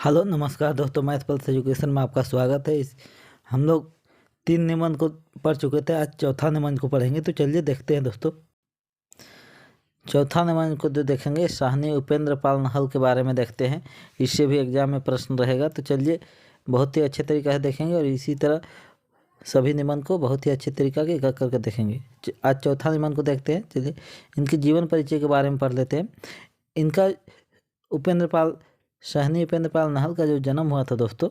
Hello नमस्कार दोस्तों, math pulse education में आपका स्वागत है। हम लोग 3 निबंध को पढ़ चुके थे। आज चौथा निबंध को पढ़ेंगे। तो चलिए देखते हैं दोस्तों। चौथा निबंध को जो देखेंगे, साहनी उपेंद्र पाल नहल के बारे में देखते हैं। इससे भी एग्जाम में प्रश्न रहेगा। तो चलिए बहुत ही अच्छे तरीक़े से देखेंगे और इसी तरह सभी निबंध को बहुत ही अच्छे तरीक़ा के एक करके देखेंगे। आज चौथा निबंध को देखते हैं। चलिए इनके जीवन परिचय के बारे में पढ़ लेते हैं। इनका साहनी उपेंद्र पाल नहल का जो जन्म हुआ था दोस्तों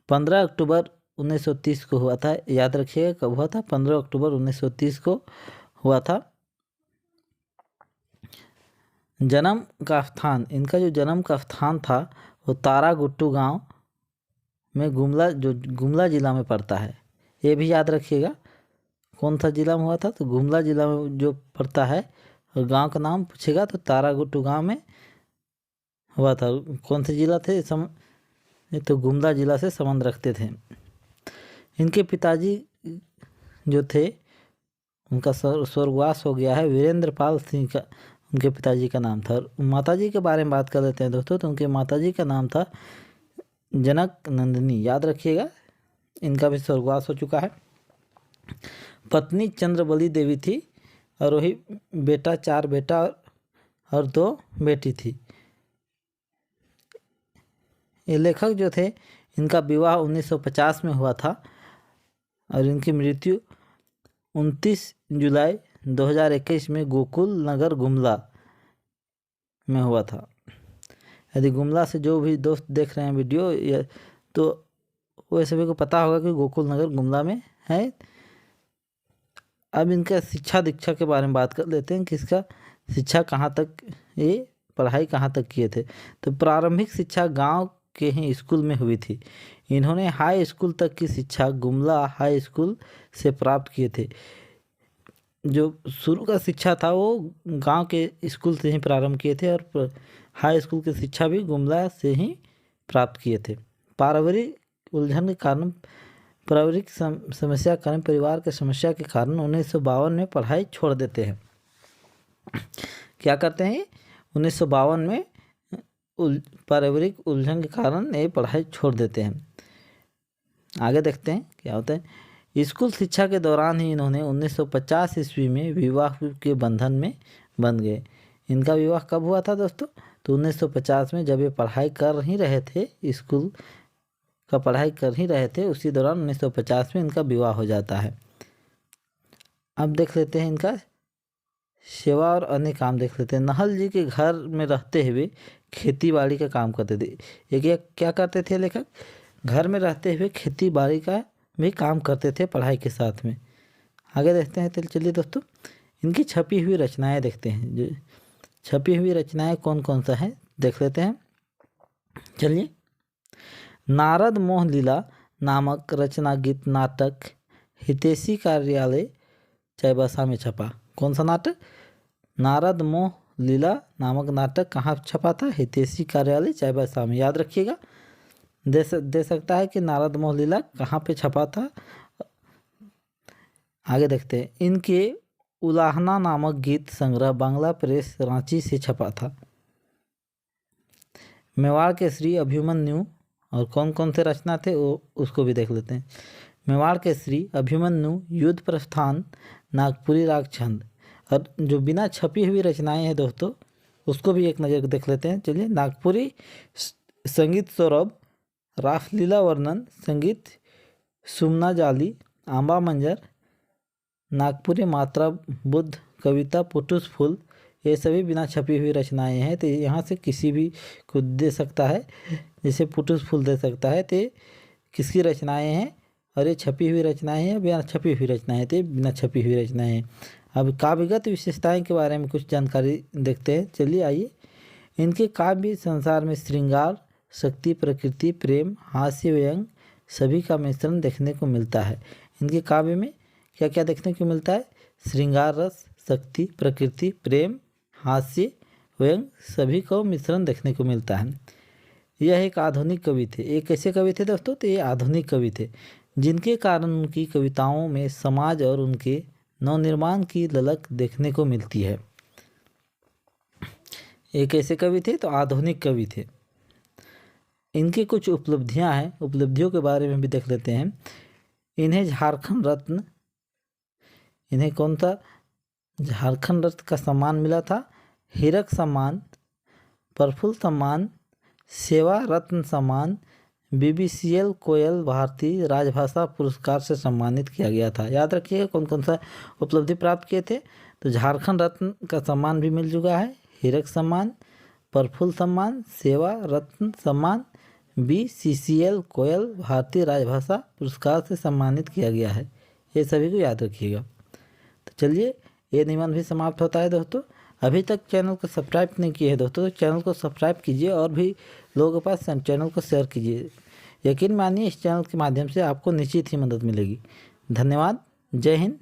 15 अक्टूबर 1930 को हुआ था। याद रखिएगा कब हुआ था, 15 अक्टूबर 1930 को हुआ था। जन्म का स्थान, इनका जो जन्म का स्थान था वो तारागुट्टू गांव में गुमला जिला में पड़ता है। ये भी याद रखिएगा कौन सा जिला में हुआ था, तो गुमला जिला में जो पड़ता है। और गांव का नाम पूछेगा तो तारागुट्टू गांव में हुआ था। कौन से जिला थे तो गुमला जिला से संबंध रखते थे। इनके पिताजी जो थे उनका स्वर्गवास हो गया है। वीरेंद्र पाल सिंह का उनके पिताजी का नाम था। और माताजी के बारे में बात कर लेते हैं दोस्तों। तो उनके माताजी का नाम था जनक नंदिनी। याद रखिएगा इनका भी स्वर्गवास हो चुका है। पत्नी चंद्रबली देवी थी और वही बेटा, 4 बेटा और 2 बेटी थी। ये लेखक जो थे इनका विवाह 1950 में हुआ था और इनकी मृत्यु 29 जुलाई 2021 में गोकुल नगर गुमला में हुआ था। यदि गुमला से जो भी दोस्त देख रहे हैं वीडियो तो वो सभी को पता होगा कि गोकुल नगर गुमला में है। अब इनका शिक्षा दीक्षा के बारे में बात कर लेते हैं कि इसका शिक्षा कहाँ तक, ये पढ़ाई कहाँ तक किए थे। तो प्रारंभिक शिक्षा गांव के ही स्कूल में हुई थी। इन्होंने हाई स्कूल तक की शिक्षा गुमला हाई स्कूल से प्राप्त किए थे। जो शुरू का शिक्षा था वो गांव के स्कूल से ही प्रारंभ किए थे और हाई स्कूल की शिक्षा भी गुमला से ही प्राप्त किए थे। पारिवारिक उलझन के कारण, पारिवारिक समस्या के कारण, परिवार के समस्या के कारण 1952 में पढ़ाई छोड़ देते हैं। क्या करते हैं 1952 में पारिवारिक उलझन के कारण ये पढ़ाई छोड़ देते हैं। आगे देखते हैं क्या होता है। स्कूल शिक्षा के दौरान ही इन्होंने 1950 ईस्वी में विवाह के बंधन में बंध गए। इनका विवाह कब हुआ था दोस्तों, तो 1950 में, जब ये पढ़ाई कर ही रहे थे, स्कूल का पढ़ाई कर ही रहे थे, उसी दौरान 1950 में इनका विवाह हो जाता है। अब देख लेते हैं इनका सेवा और अन्य काम देख लेते हैं। नहल जी के घर में रहते हुए खेती बाड़ी का काम करते थे। ये क्या करते थे लेखक, घर में रहते हुए खेती बाड़ी का भी काम करते थे पढ़ाई के साथ में। आगे देखते हैं। तो चलिए दोस्तों इनकी छपी हुई रचनाएं देखते हैं। जो छपी हुई रचनाएं कौन कौन सा है देख लेते हैं। चलिए, नारद मोह लीला नामक रचना गीत नाटक हितैषी कार्यालय चाईबासा में छपा। कौन सा नाटक, नारद मोह लीला नामक नाटक कहाँ छपा था, हितैषी कार्यालय चाईबासा में। याद रखिएगा, दे सकता है कि नारद मोह लीला कहाँ पे छपा था। आगे देखते हैं। इनके उलाहना नामक गीत संग्रह बांग्ला प्रेस रांची से छपा था। मेवाड़ के श्री अभिमन्यु, और कौन कौन से रचना थे वो उसको भी देख लेते हैं। मेवाड़ के श्री अभिमन्यु, युद्ध प्रस्थान, नागपुरी राग छंद। और जो बिना छपी हुई रचनाएं हैं दोस्तों उसको भी एक नज़र देख लेते हैं। चलिए, नागपुरी संगीत सौरभ, रासलीला वर्णन, संगीत सुमना जाली, आंबा मंजर, नागपुरी मात्रा बुद्ध, कविता पुटुस फूल, ये सभी बिना छपी हुई रचनाएं हैं। तो यहाँ से किसी भी को दे सकता है, जैसे पुटुस फूल दे सकता है। तो किसकी रचनाएं हैं, और ये छपी हुई रचनाएं हैं, बिना छपी हुई रचनाएं थे, बिना छपी हुई रचनाएं हैं। अब काव्यगत विशेषताएं के बारे में कुछ जानकारी देखते हैं। चलिए आइए। इनके काव्य संसार में श्रृंगार, शक्ति, प्रकृति, प्रेम, हास्य, व्यंग सभी का मिश्रण देखने को मिलता है। इनके काव्य में क्या क्या देखने को मिलता है, श्रृंगार रस, शक्ति, प्रकृति, प्रेम, हास्य, व्यंग सभी को मिश्रण देखने को मिलता है। यह एक आधुनिक कवि थे। ये कैसे कवि थे दोस्तों, तो ये आधुनिक कवि थे, जिनके कारण उनकी कविताओं में समाज और उनके नवनिर्माण की ललक देखने को मिलती है। ये कैसे कवि थे, तो आधुनिक कवि थे। इनकी कुछ उपलब्धियां हैं, उपलब्धियों के बारे में भी देख लेते हैं। इन्हें झारखंड रत्न, इन्हें कौन सा झारखंड रत्न का सम्मान मिला था, हीरक सम्मान, प्रफुल्ल सम्मान, सेवा रत्न सम्मान, बीबीसीएल कोयल भारतीय राजभाषा पुरस्कार से सम्मानित किया गया था। याद रखिएगा कौन कौन सा उपलब्धि प्राप्त किए थे। तो झारखंड रत्न का सम्मान भी मिल चुका है, हीरक सम्मान, प्रफुल्ल सम्मान, सेवा रत्न सम्मान, बीसीसीएल कोयल भारतीय राजभाषा पुरस्कार से सम्मानित किया गया है। ये सभी को याद रखिएगा। तो चलिए ये निबंध भी समाप्त होता है दोस्तों। अभी तक चैनल को सब्सक्राइब नहीं किए हैं दोस्तों, तो चैनल को सब्सक्राइब कीजिए और भी लोगों के पास चैनल को शेयर कीजिए। यकीन मानिए इस चैनल के माध्यम से आपको निश्चित ही मदद मिलेगी। धन्यवाद। जय हिंद,